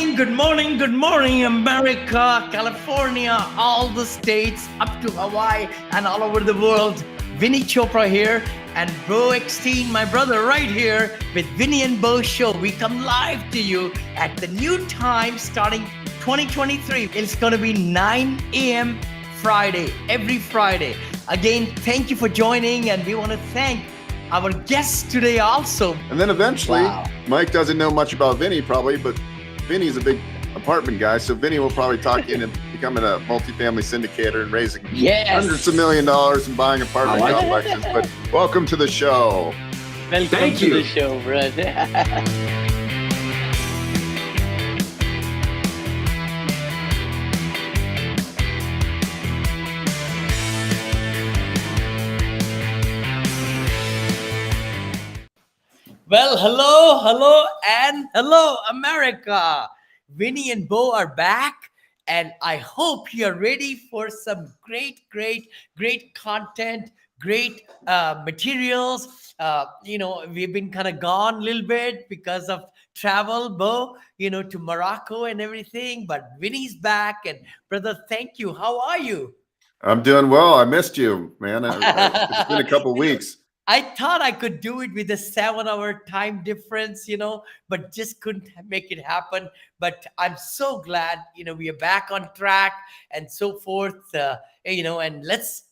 good morning, America, California, all the states, up to Hawaii, and all over the world. Vinny Chopra here, and BeauEckstein, my brother, right here with Vinney and Beau show. We come live to you at the new time starting 2023. It's going to be 9 a.m. Friday, every Friday. Again, thank you for joining, and we want to thank our guests today also. And then eventually, Mike doesn't know much about Vinny probably, but Vinny's a big apartment guy. So Vinny will probably talk you into becoming a multifamily syndicator and raising hundreds of $1 million and buying apartment complexes. But welcome to the show. Welcome to the show, brother. Well, hello, America. Vinny and Beau are back, and I hope you're ready for some great content, great materials. We've been kind of gone a little bit because of travel, Beau, to Morocco and everything, but Vinny's back, and brother, thank you. How are you? I'm doing well. I missed you, man. It's been a couple weeks. I thought I could do it with a 7-hour time difference, but just couldn't make it happen. But I'm so glad, we are back on track and so forth, and let's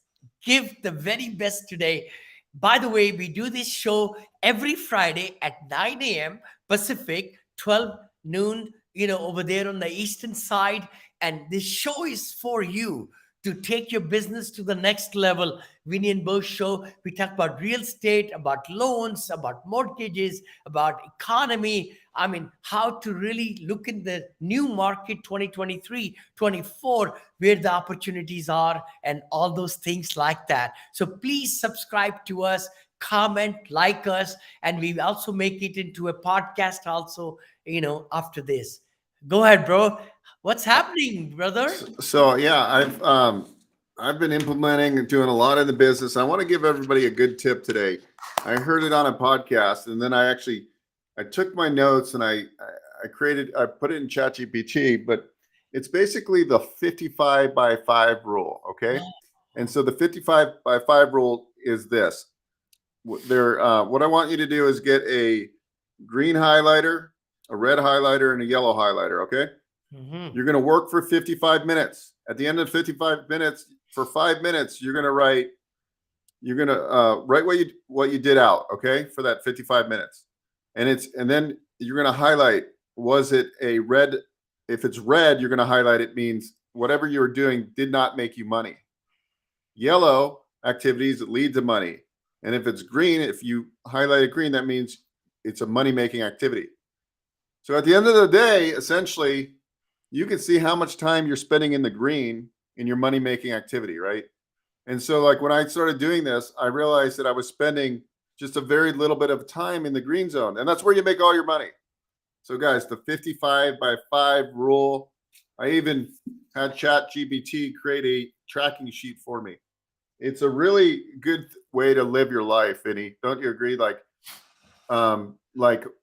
give the very best today. By the way, we do this show every Friday at 9 a.m. Pacific, 12 noon, over there on the eastern side. And this show is for you to take your business to the next level. Vinney and Beau show, we talk about real estate, about loans, about mortgages, about economy. I mean, how to really look in the new market 2023, 24, where the opportunities are and all those things like that. So please subscribe to us, comment, like us, and we also make it into a podcast also, after this. Go ahead, bro. What's happening, brother? So yeah, I've been implementing and doing a lot in the business. I want to give everybody a good tip today. I heard it on a podcast, and then I took my notes and I put it in ChatGPT, but it's basically the 55 by 5 rule. Okay. And so the 55 by 5 rule is this. What I want you to do is get a green highlighter, a red highlighter, and a yellow highlighter. Okay. Mm-hmm. You're going to work for 55 minutes. At the end of 55 minutes, for 5 minutes, you're going to write what you did out, okay, for that 55 minutes. And then you're going to highlight, was it a red? If it's red, you're going to highlight it means whatever you were doing did not make you money. Yellow, activities that lead to money. And if it's green, if you highlight it green, that means it's a money-making activity. So at the end of the day, essentially, you can see how much time you're spending in the green in your money-making activity, right? And so like when I started doing this, I realized that I was spending just a very little bit of time in the green zone. And that's where you make all your money. So guys, the 55 by 5 rule, I even had ChatGPT create a tracking sheet for me. It's a really good way to live your life, Vinny. Don't you agree? Like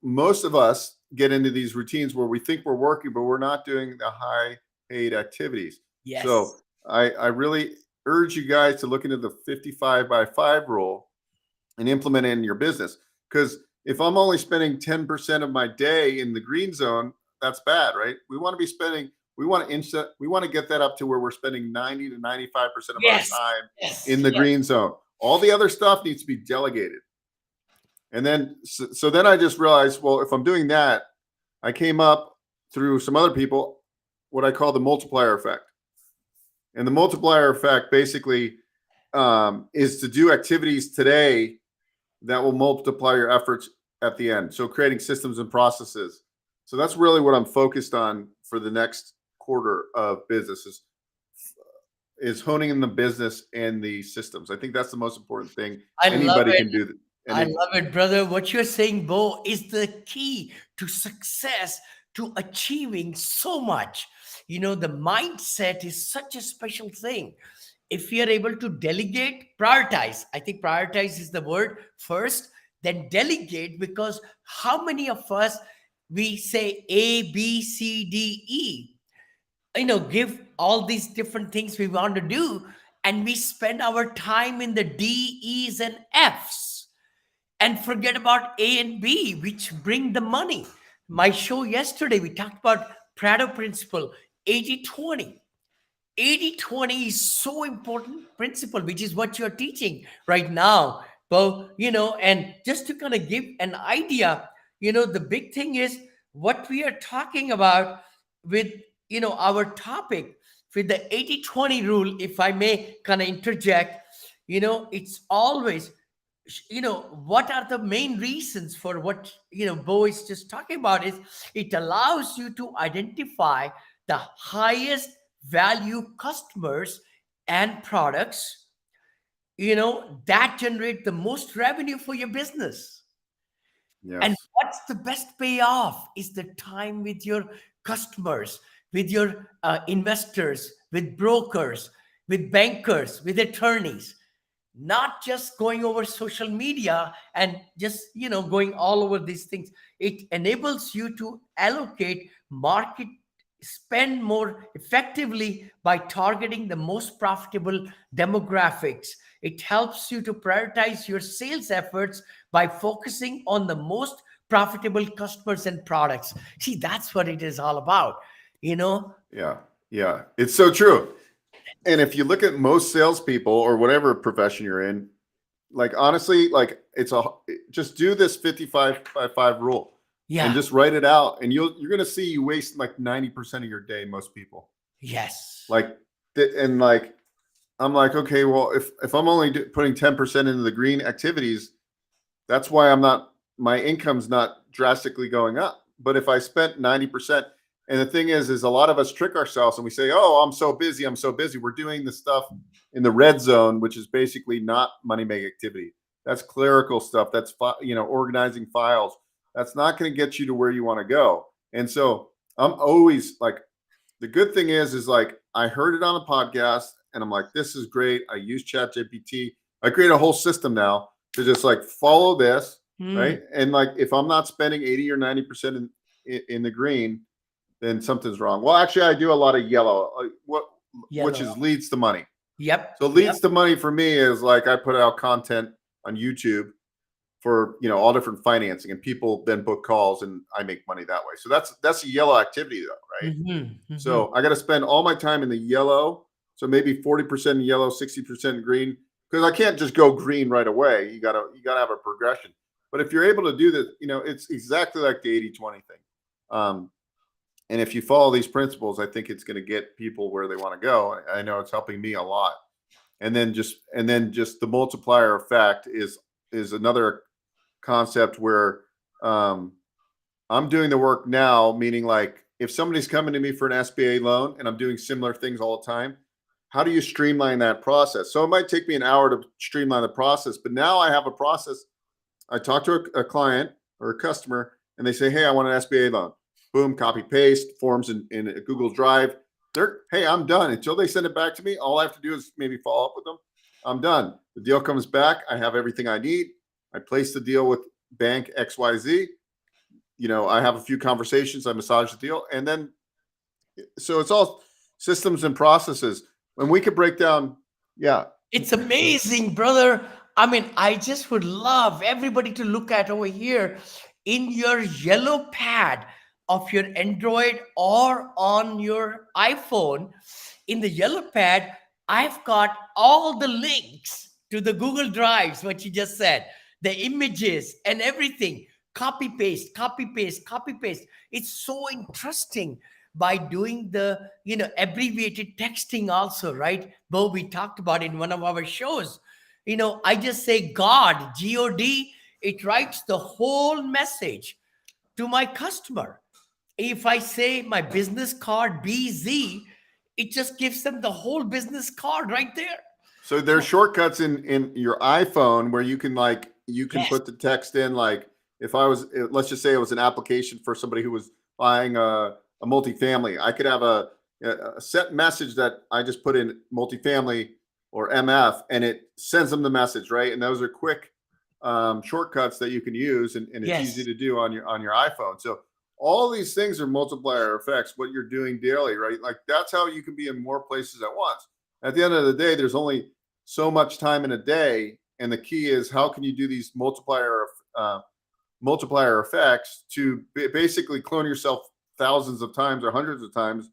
most of us get into these routines where we think we're working, but we're not doing the high paid activities. Yes. So I really urge you guys to look into the 55 by 5 rule and implement it in your business. Because if I'm only spending 10% of my day in the green zone, that's bad, right? We want to get that up to where we're spending 90 to 95% of our time in the green zone. All the other stuff needs to be delegated. And then, so then I just realized, well, if I'm doing that, I came up through some other people, what I call the multiplier effect. And the multiplier effect basically is to do activities today that will multiply your efforts at the end. So creating systems and processes. So that's really what I'm focused on for the next quarter of businesses is honing in the business and the systems. I think that's the most important thing anybody can do. I love it, brother. What you're saying, Beau, is the key to success, to achieving so much. The mindset is such a special thing. If you're able to delegate, prioritize, I think prioritize is the word first, then delegate, because how many of us we say A, B, C, D, E. Give all these different things we want to do, and we spend our time in the D, E's, and F's and forget about A and B, which bring the money. My show yesterday, we talked about Prado principle, 80-20. 80-20 is so important principle, which is what you're teaching right now. But, and just to kind of give an idea, the big thing is what we are talking about with, our topic with the 80-20 rule, if I may kind of interject, it's always, what are the main reasons for what, Beau is just talking about is it allows you to identify the highest value customers and products, that generate the most revenue for your business. And Yes. what's the best payoff is the time with your customers, with your investors, with brokers, with bankers, with attorneys, not just going over social media and just going all over these things. It enables you to allocate market spend more effectively by targeting the most profitable demographics. It helps you to prioritize your sales efforts by focusing on the most profitable customers and products. See, that's what it is all about, Yeah. Yeah. It's so true. And if you look at most salespeople or whatever profession you're in, like honestly, like just do this 55 rule and Yeah. just write it out, and you're gonna see you waste like 90% of your day. Most people Yes. like and like I'm like, okay, well, if I'm only putting 10% into the green activities, that's why my income's not drastically going up. But if I spent 90%, and the thing is a lot of us trick ourselves and we say, oh, I'm so busy. I'm so busy. We're doing the stuff in the red zone, which is basically not money making activity. That's clerical stuff. That's, organizing files. That's not going to get you to where you want to go. And so I'm always like, the good thing is like, I heard it on a podcast and I'm like, this is great. I use ChatGPT. I create a whole system now to just like follow this, Hmm. right? And like, if I'm not spending 80 or 90% in the green, then something's wrong. Well, actually, I do a lot of yellow, which Yellow. is leads to money. Yep. So Yep. leads to money for me is like I put out content on YouTube for all different financing, and people then book calls, and I make money that way. So that's a yellow activity, though, right? Hmm. Hmm. So I got to spend all my time in the yellow. So maybe 40% in yellow, 60% in green, because I can't just go green right away. You gotta have a progression. But if you're able to do this, it's exactly like the 80-20 thing. And if you follow these principles, I think it's going to get people where they want to go. I know it's helping me a lot. And then just the multiplier effect is another concept where um, I'm doing the work now, meaning like if somebody's coming to me for an SBA loan and I'm doing similar things all the time, how do you streamline that process? So it might take me an hour to streamline the process, but now I have a process. I talk to a client or a customer and they say, hey, I want an SBA loan. Boom, copy, paste, forms in a Google Drive. Hey, I'm done. Until they send it back to me, all I have to do is maybe follow up with them. I'm done. The deal comes back. I have everything I need. I place the deal with bank XYZ. I have a few conversations. I massage the deal. And then, so it's all systems and processes. When we could break down, yeah. It's amazing, brother. I mean, I just would love everybody to look at over here in your yellow pad of your Android or on your iPhone. In the yellow pad, I've got all the links to the Google Drives, what you just said, the images and everything. Copy paste, copy paste, copy paste. It's so interesting by doing the abbreviated texting also, right? Bo, we talked about in one of our shows. I just say God, God, it writes the whole message to my customer. If I say my business card BZ, it just gives them the whole business card right there. So there's So shortcuts in your iPhone where you can yes. put the text in. Like if I was, let's just say it was an application for somebody who was buying a multifamily, I could have a set message that I just put in multifamily or MF, and it sends them the message, right? And those are quick shortcuts that you can use, and it's easy Yes. to do on your iPhone. So all these things are multiplier effects, what you're doing daily, right? Like that's how you can be in more places at once. At the end of the day, there's only so much time in a day. And the key is how can you do these multiplier effects to basically clone yourself thousands of times or hundreds of times.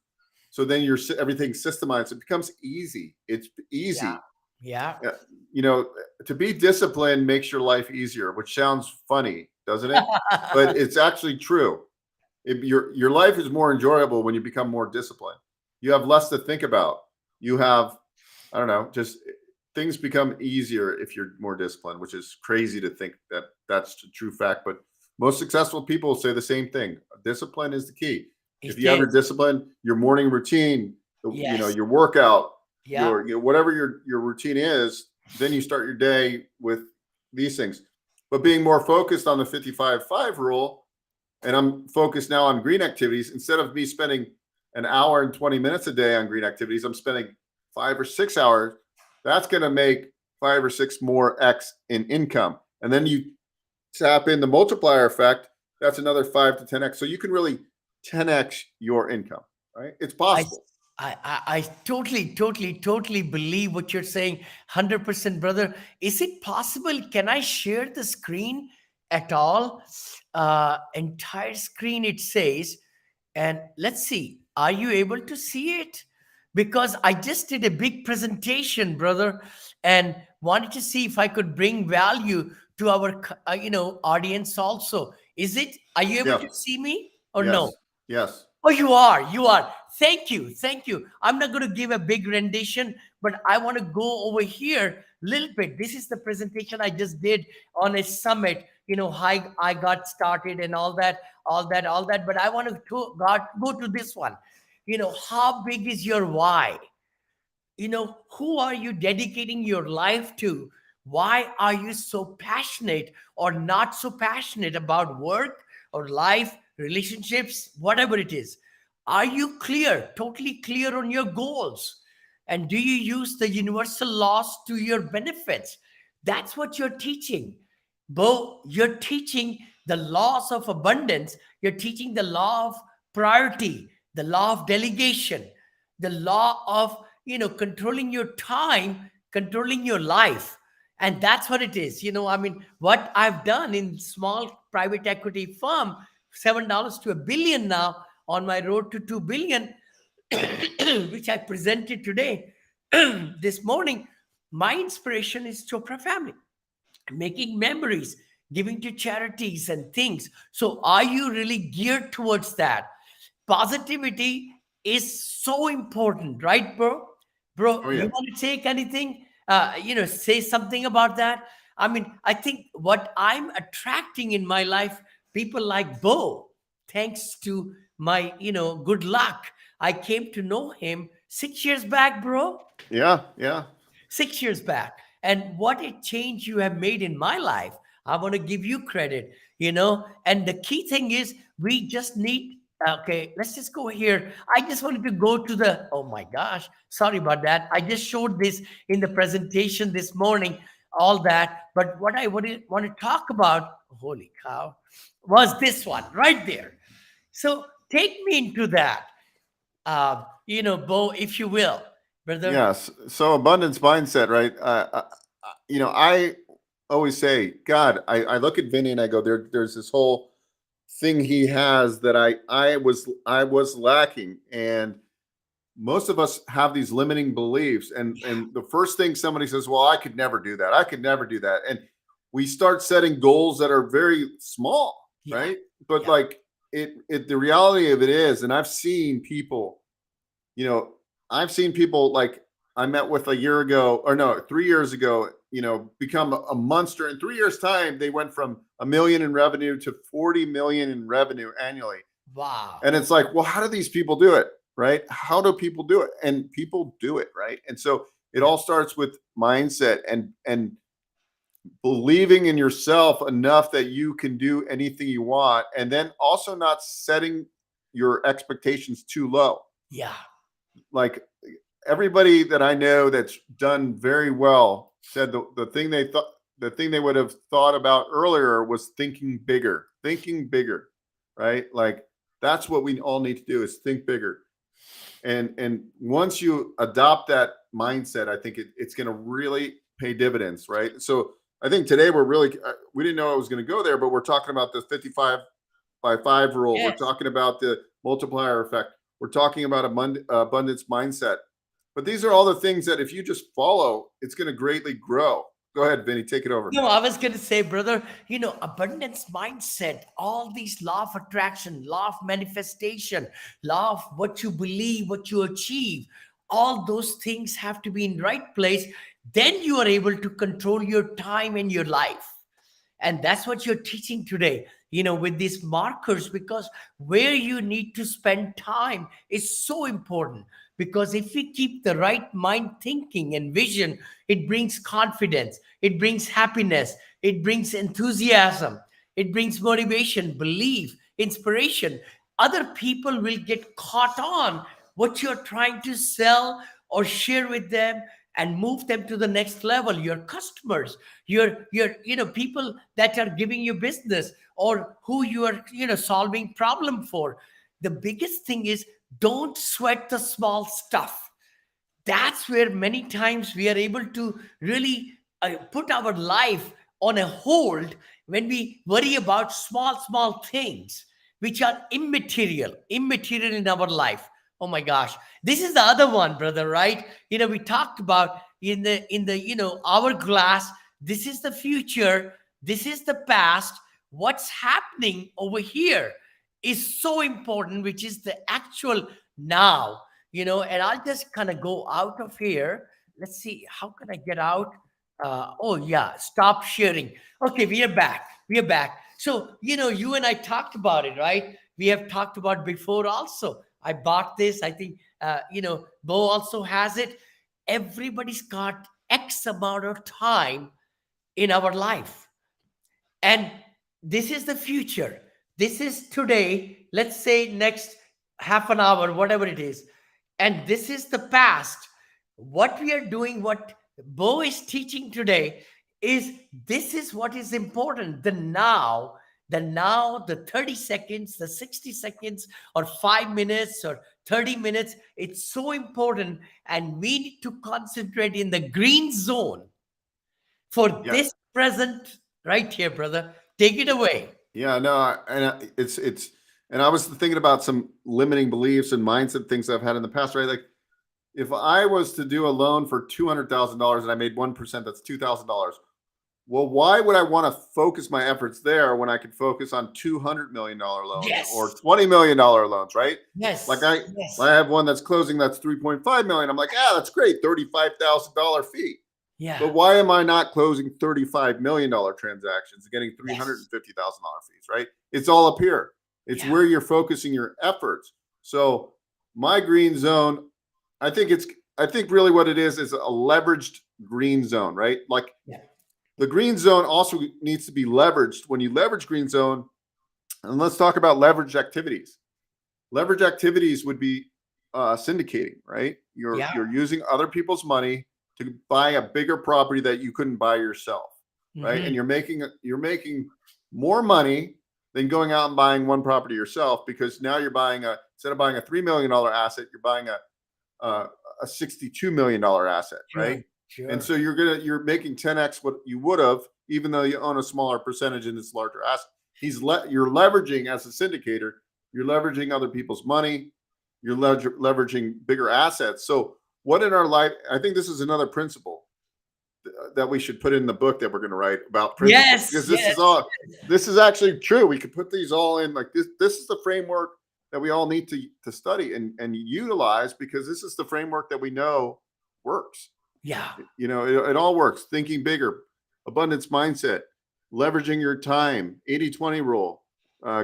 So then everything's systemized. It becomes easy. It's Yeah. easy. Yeah. You know, to be disciplined makes your life easier, which sounds funny, doesn't it? But it's actually true. Your life is more enjoyable when you become more disciplined. You have less to think about. You have, I don't know, just things become easier if you're more disciplined, which is crazy to think that that's a true fact. But most successful people say the same thing. Discipline is the key. If It you have your is. discipline, your morning routine, Yes. your workout, Yeah. whatever your routine is, then you start your day with these things. But being more focused on the 55-5 rule, and I'm focused now on green activities, instead of me spending an hour and 20 minutes a day on green activities, I'm spending 5 or 6 hours. That's going to make 5 or 6 more X in income. And then you tap in the multiplier effect. That's another 5 to 10X. So you can really 10X your income, right? It's I, possible. I totally believe what you're saying. 100%, brother. Is it possible? Can I share the screen at all? Entire screen, it says. And let's see, are you able to see it? Because I just did a big presentation, brother, and wanted to see if I could bring value to our, audience also. Is it? Are you able Yeah. to see me or no? Yes. Yes. Oh, you are. You are. Thank you. Thank you. I'm not going to give a big rendition, but I want to go over here a little bit. This is the presentation I just did on a summit. How I got started and all that, all that, all that. But I want to go to this one. How big is your why? Who are you dedicating your life to? Why are you so passionate or not so passionate about work or life, relationships, whatever it is? Are you clear, totally clear on your goals? And do you use the universal laws to your benefits? That's what you're teaching. Bo, you're teaching the laws of abundance. You're teaching the law of priority, the law of delegation, the law of controlling your time, controlling your life. And that's what it is. What I've done in small private equity firm, $7 to $1 billion now, on my road to 2 billion, which I presented today, this morning. My inspiration is Chopra family, making memories, giving to charities and things. So are you really geared towards that? Positivity is so important, right, bro? Oh, Bro, you yeah. want to take anything? Say something about that. I think what I'm attracting in my life, people like Bo, thanks to my, good luck. I came to know him 6 years back, bro. Yeah. Yeah. 6 years back. And what a change you have made in my life. I want to give you credit. And the key thing is, we just need, okay, let's just go here. I just wanted to go to oh my gosh, sorry about that. I just showed this in the presentation this morning, all that. But what I want to talk about, holy cow, was this one right there. So take me into that, Bo, if you will, brother. Yes. So abundance mindset, right? I always say, God, I look at Vinny and I go, there's this whole thing he has that I was lacking. And most of us have these limiting beliefs. And the first thing somebody says, well, I could never do that. I could never do that. And we start setting goals that are very small, Yeah. right? But Yeah. like the reality of it is, and I've seen people, you know, I've seen people like I met with a year ago, or no, 3 years ago, become a monster. In 3 years' time, they went from $1 million in revenue to 40 million in revenue annually. Wow. And it's like, well, how do these people do it? Right? How do people do it? And people do it, right? And so it Yeah. all starts with mindset and believing in yourself enough that you can do anything you want, and then also not setting your expectations too low. Yeah. Like everybody that I know that's done very well said the thing they would have thought about earlier was thinking bigger, right? Like That's what we all need to do, is think bigger. And once you adopt that mindset, I think it's going to really pay dividends, right? So I think today we're really, we didn't know I was going to go there, but we're talking about the 55 by 5 rule. We're Yes. talking about the multiplier effect. We're talking about abundance mindset. But these are all the things that if you just follow, it's going to greatly grow. Go ahead, Vinny, take it over. No, I was going to say, brother, abundance mindset, all these law of attraction, law of manifestation, law of what you believe, what you achieve, all those things have to be in right place. Then you are able to control your time and your life. And that's what you're teaching today, with these markers, because where you need to spend time is so important. Because if we keep the right mind thinking and vision, it brings confidence, it brings happiness, it brings enthusiasm, it brings motivation, belief, inspiration. Other people will get caught on what you're trying to sell or share with them, and move them to the next level. Your customers, your people that are giving you business, or who you are solving problem for. The biggest thing is, don't sweat the small stuff. That's where many times we are able to really put our life on a hold, when we worry about small things which are immaterial in our life. Oh my gosh, this is the other one, brother, right? We talked about in the hourglass. This is the future, this is the past. What's happening over here is so important, which is the actual now. And I'll just kind of go out of here. Let's see, how can I get out? Oh yeah, stop sharing. Okay, we are back. So you and I talked about it, right? We have talked about before also. I bought this, I think. Beau also has it. Everybody's got X amount of time in our life, and this is the future. This is today, let's say next half an hour, whatever it is. And this is the past. What we are doing, what Beau is teaching today, is this is what is important. The now, the 30 seconds, the 60 seconds, or 5 minutes, or 30 minutes. It's so important. And we need to concentrate in the green zone for Yeah. this present right here, brother. Take it away. Yeah, no, and I was thinking about some limiting beliefs and mindset things I've had in the past, right? Like, if I was to do a loan for $200,000 and I made 1%, that's $2,000. Well, why would I want to focus my efforts there when I could focus on $200 million loans or Yes. $20 million loans, right? Like Yes. I Yes. have one that's closing, that's 3.5 million. I'm like, that's great, $35,000 fee. Yeah. But why am I not closing $35 million transactions and getting Yes. $350,000 fees, right? It's all up here. It's Yeah. where you're focusing your efforts. So my green zone, I think really what it is a leveraged green zone, right? Like, Yeah. the green zone also needs to be leveraged. When you leverage green zone, and let's talk about leverage activities. Leverage activities would be syndicating, right? You're Yeah. you're using other people's money to buy a bigger property that you couldn't buy yourself, right? And Mhm. you're making more money than going out and buying one property yourself, because now you're buying instead of buying a $3 million asset, you're buying a $62 million asset, Sure. right? And Sure. so you're making 10x what you would have, even though you own a smaller percentage in this larger asset. You're leveraging, as a syndicator, you're leveraging other people's money, you're leveraging bigger assets. So what in our life, I think this is another principle that we should put in the book that we're going to write about principles, Yes. because Yes. this is actually true. We could put these all in, like this is the framework that we all need to study and utilize, because this is the framework that we know works. Yeah. It all works. Thinking bigger, abundance mindset, leveraging your time, 80-20 rule,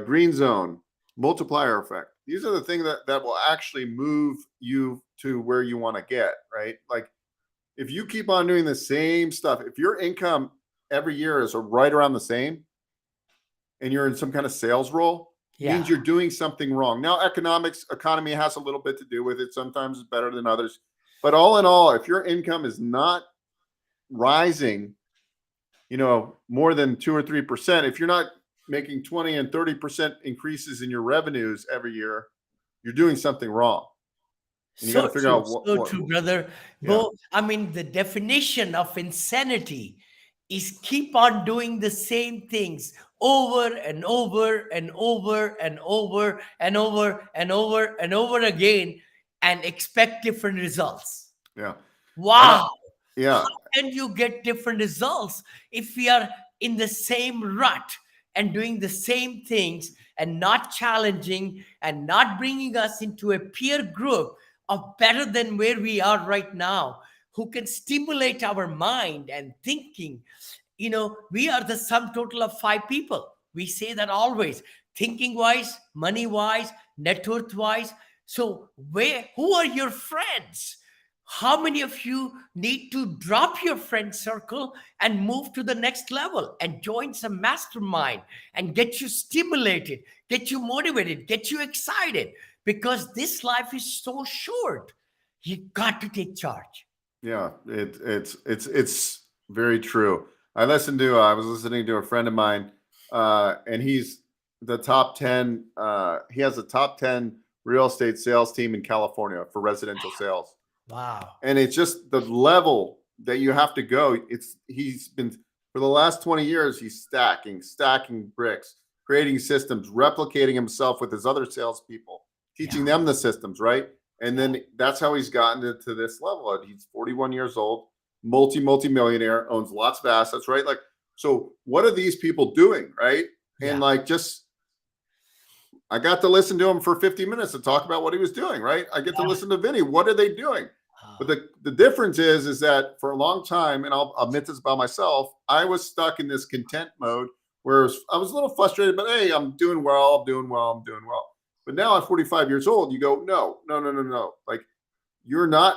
green zone, multiplier effect. These are the things that will actually move you to where you want to get, right? Like, if you keep on doing the same stuff, if your income every year is right around the same, and you're in some kind of sales role, Yeah. means you're doing something wrong. Now, economy has a little bit to do with it. Sometimes it's better than others. But all in all, if your income is not rising, more than 2 or 3%, if you're not making 20 and 30% increases in your revenues every year, you're doing something wrong. And you got to figure out So true, brother. yeah. Bo, I mean, the definition of insanity is keep on doing the same things over and over and over and over and over and over and over again and expect different results. Yeah. And Wow. yeah. Can you get different results if we are in the same rut and doing the same things and not challenging and not bringing us into a peer group of better than where we are right now, who can stimulate our mind and thinking? We are the sum total of five people. We say that always: thinking wise, money wise, net worth wise. So who are your friends? How many of you need to drop your friend circle and move to the next level and join some mastermind and get you stimulated, get you motivated, get you excited? Because this life is so short. You got to take charge. Yeah, it's very true. I was listening to a friend of mine, and he's the top 10. He has a top 10 real estate sales team in California for residential sales. Wow. And it's just the level that you have to go. He's been, for the last 20 years, he's stacking bricks, creating systems, replicating himself with his other salespeople, teaching them the systems, right? And then that's how he's gotten to this level. He's 41 years old, multi-millionaire, owns lots of assets, right? Like, so what are these people doing, right? And like, I got to listen to him for 50 minutes to talk about what he was doing, right? I get to listen to Vinney. What are they doing? But the difference is that for a long time, and I'll admit this about myself, I was stuck in this content mode where I was a little frustrated, but hey, I'm doing well. But now at 45 years old, you go, no. Like, you're not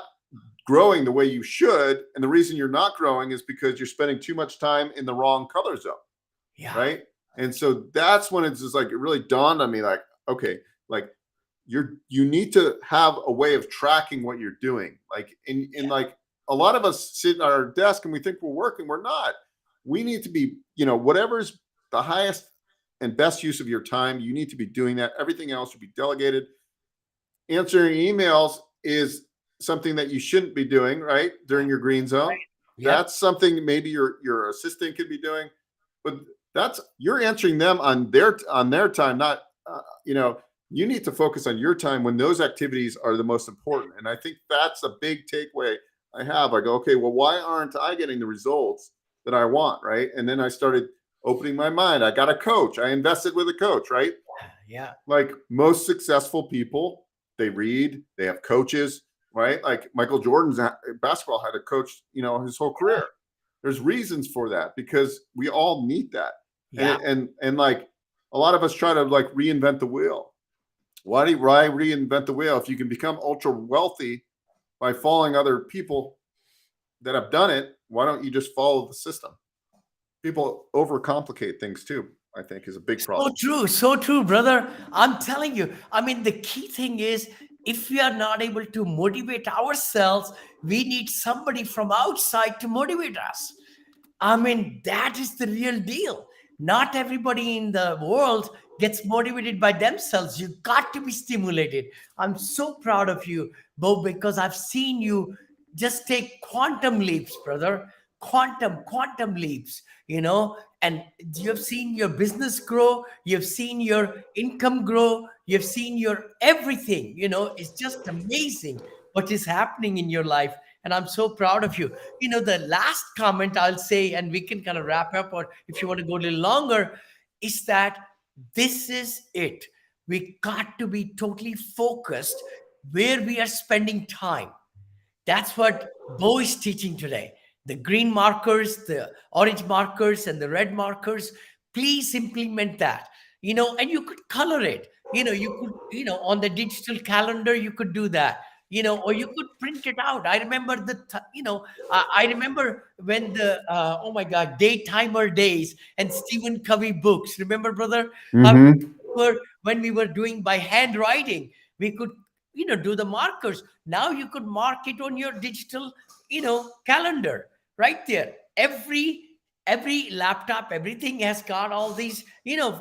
growing the way you should. And the reason you're not growing is because you're spending too much time in the wrong color zone. Yeah. Right. And so that's when it's just like, it really dawned on me, like, okay, like you need to have a way of tracking what you're doing. Like, in like, a lot of us sit at our desk and we think we're working. We're not. We need to be, whatever's the highest and best use of your time, you need to be doing that. Everything else should be delegated. Answering emails is something that you shouldn't be doing, right, during your green zone. Right. Yep. That's something maybe your assistant could be doing, but you're answering them on their time, not you need to focus on your time when those activities are the most important. And I think that's a big takeaway I have. I go, okay, well, why aren't I getting the results that I want, right? And then I started opening my mind. I got a coach. I invested with a coach, right? Yeah. Like most successful people, they read, they have coaches, right? Like Michael Jordan's basketball had a coach, his whole career. There's reasons for that because we all need that. Yeah. And like a lot of us try to like reinvent the wheel. Why reinvent the wheel if you can become ultra wealthy by following other people that have done it? Why don't you just follow the system? People overcomplicate things too, I think, is a big problem. So true, brother. I'm telling you. I mean, the key thing is, if we are not able to motivate ourselves, we need somebody from outside to motivate us. I mean, that is the real deal. Not everybody in the world gets motivated by themselves. You got to be stimulated. I'm so proud of you, Beau, because I've seen you just take quantum leaps, brother. Quantum leaps, and you've seen your business grow, you've seen your income grow, you've seen your everything. It's just amazing what is happening in your life. And I'm so proud of you. The last comment I'll say, and we can kind of wrap up, or if you want to go a little longer, is that this is it. We got to be totally focused where we are spending time. That's what Beau is teaching today. The green markers, the orange markers, and the red markers. Please implement that. And you could color it. You could, on the digital calendar, you could do that. Or you could print it out. I remember I remember when the oh my God, Daytimer days and Stephen Covey books. Remember, brother? When we were doing by handwriting, we could do the markers. Now you could mark it on your digital calendar right there. Every every laptop, everything has got all these,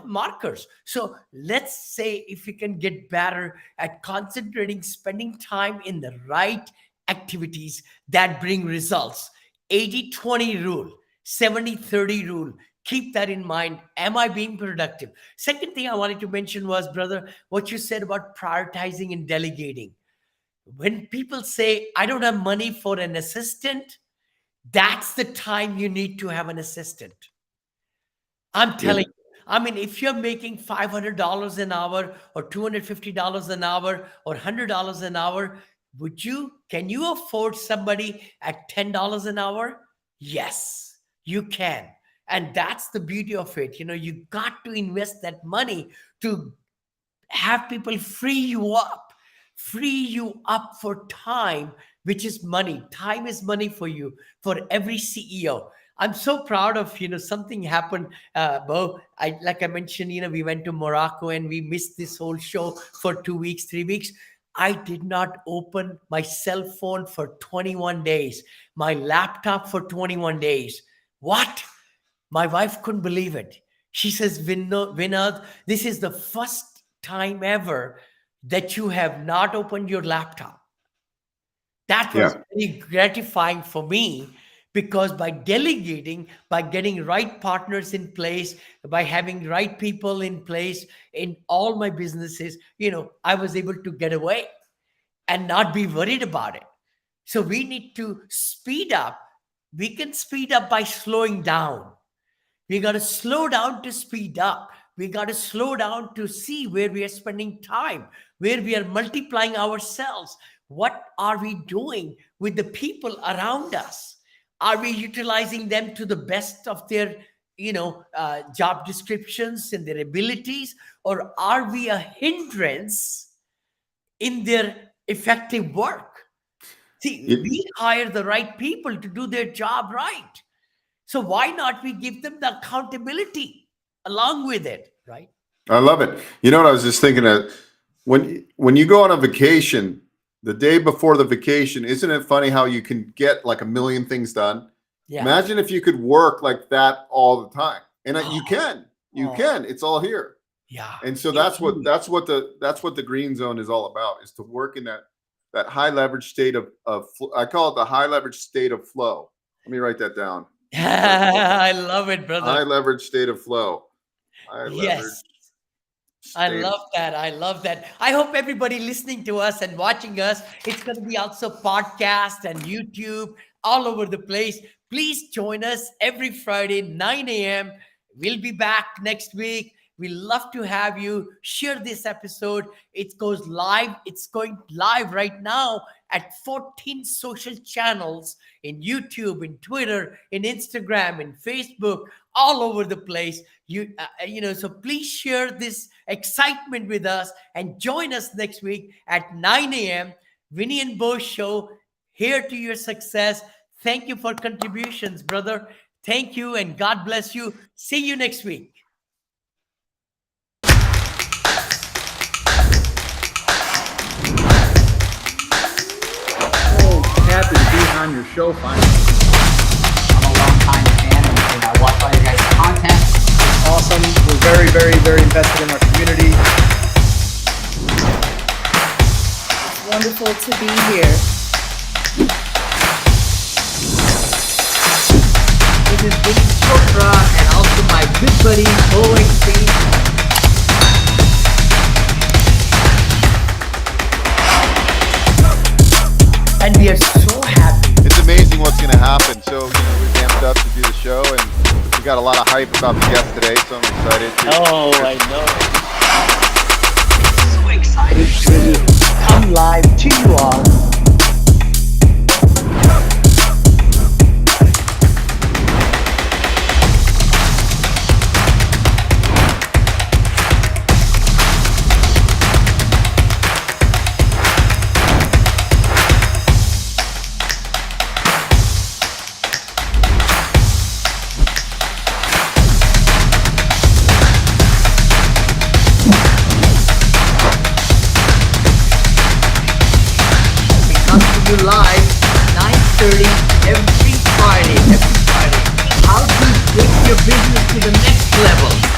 markers. So let's say if we can get better at concentrating, spending time in the right activities that bring results. 80-20 rule, 70-30 rule. Keep that in mind. Am I being productive? Second thing I wanted to mention was, brother, what you said about prioritizing and delegating. When people say, I don't have money for an assistant, that's the time you need to have an assistant. I'm Yeah. telling you. I mean, if you're making $500 an hour or $250 an hour or $100 an hour, can you afford somebody at $10 an hour? Yes, you can. And that's the beauty of it. You got to invest that money to have people free you up for time, which is money. Time is money for you, for every CEO. I'm so proud of, something happened, Beau. Like I mentioned, we went to Morocco and we missed this whole show for 2 weeks, 3 weeks. I did not open my cell phone for 21 days, my laptop for 21 days. What? My wife couldn't believe it. She says, Vinod, this is the first time ever that you have not opened your laptop. That was Yeah. very gratifying for me, because by delegating, by getting right partners in place, by having right people in place in all my businesses, I was able to get away and not be worried about it. So we need to speed up. We can speed up by slowing down. We got to slow down to speed up. We got to slow down to see where we are spending time, where we are multiplying ourselves. What are we doing with the people around us? Are we utilizing them to the best of their, job descriptions and their abilities, or are we a hindrance in their effective work? See, It- we hire the right people to do their job right. So why not we give them the accountability along with it, right? I love it. You know what I was just thinking of? When you go on a vacation, the day before the vacation, isn't it funny how you can get like a million things done? Yeah. Imagine if you could work like that all the time. And you Oh, can. You oh, can. It's all here. yeah. And so It's that's what the green zone is all about, is to work in that high leverage state of I call it the high leverage state of flow. Let me write that down. I love it, brother. High leverage state of flow. High leverage Yes. I state. love that. I love that. I hope everybody listening to us and watching us, it's going to be also podcast and YouTube all over the place. Please join us every Friday, 9 a.m. We'll be back next week. We love to have you share this episode. It goes live. It's going live right now at 14 social channels in YouTube, in Twitter, in Instagram, in Facebook, all over the place. So please share this excitement with us and join us next week at 9 a.m. Vinney and Beau show, here to your success. Thank you for contributions, brother. Thank you, and God bless you. See you next week. Happy to be on your show finally. I'm a long-time fan, and I watch all your guys' content. Awesome. We're very, very, very invested in our community. It's wonderful to be here. This is Vinney Chopra and also my good buddy, BeauEckstein. And we are so happy. It's amazing what's going to happen. So, we're amped up to do the show, and we got a lot of hype about the guest today, so I'm excited. Oh, I know. So excited to come live to you all. Live 9:30 every Friday. How to your business to the next level.